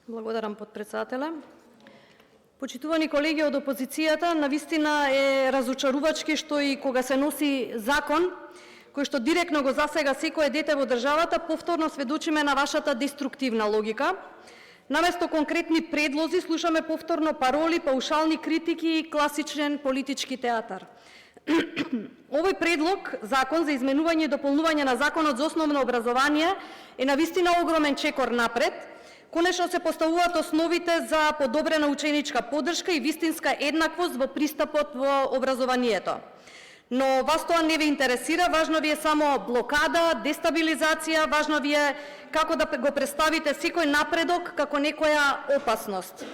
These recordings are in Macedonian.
Благодарам, подпредседателе. Почитувани колеги од опозицијата, навистина е разочарувачки што и кога се носи закон кој што директно го засега секое дете во државата, повторно сведочиме на вашата деструктивна логика. Наместо конкретни предлози слушаме повторно пароли, паушални критики и класичен политички театар. Овој предлог, закон за изменување и дополнување на Законот за основно образование, е навистина огромен чекор напред. Конечно се поставуваат основите за подобрена ученичка поддршка и вистинска еднаквост во пристапот во образованието. Но вас тоа не ве интересира, важно ви е само блокада, дестабилизација, важно ви е како да го представите секој напредок како некоја опасност.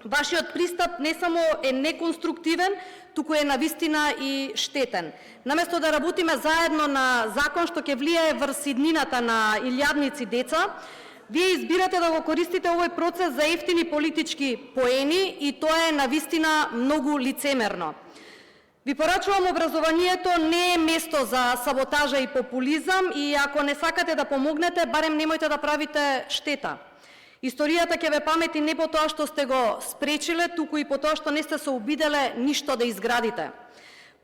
Вашиот пристап не само е неконструктивен, туку е навистина и штетен. Наместо да работиме заедно на закон што ќе влијае врз иднината на илјадници деца, вие избирате да го користите овој процес за ефтини политички поени и тоа е навистина многу лицемерно. Ви порачувам, образованието не е место за саботажа и популизам и ако не сакате да помогнете, барем немојте да правите штета. Историјата ќе ве памети не по тоа што сте го спречиле, туку и по тоа што не сте се обиделе ништо да изградите.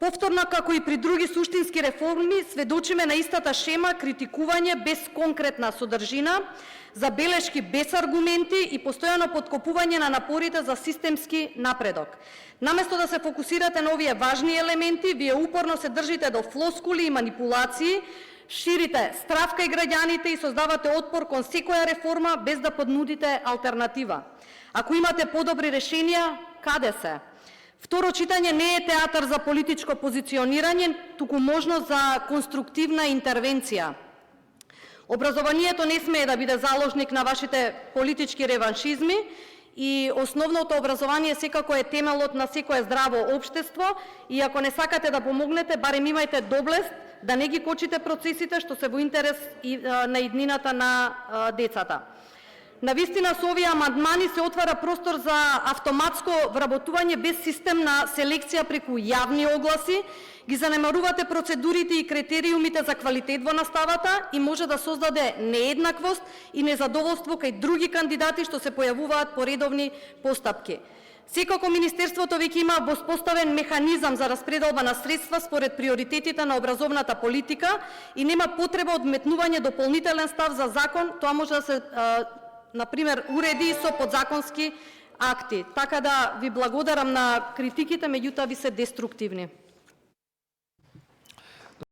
Повторно, како и при други суштински реформи, сведочиме на истата шема критикување без конкретна содржина, забелешки без аргументи и постојано подкопување на напорите за системски напредок. Наместо да се фокусирате на овие важни елементи, вие упорно се држите до флоскули и манипулации, ширите страв кај граѓаните и создавате отпор кон секоја реформа без да поднудите алтернатива. Ако имате подобри решенија, каде се? Второ читање не е театар за политичко позиционирање, туку можност за конструктивна интервенција. Образованието не смее да биде заложник на вашите политички реваншизми и основното образование секако е темелот на секое здраво општество и ако не сакате да помогнете, барем имајте доблест да не ги кочите процесите што се во интерес на иднината на децата. Навистина со овие амандмани се отвара простор за автоматско вработување без систем на селекција преку јавни огласи, ги занемарувате процедурите и критериумите за квалитет во наставата и може да создаде нееднаквост и незадоволство кај други кандидати што се појавуваат по редовни постапки. Секако Министерството веќе има воспоставен механизам за распределба на средства според приоритетите на образовната политика и нема потреба од метнување дополнителен став за закон, тоа може да се например, уреди со подзаконски акти. Така да ви благодарам на критиките, меѓутоа ви се деструктивни.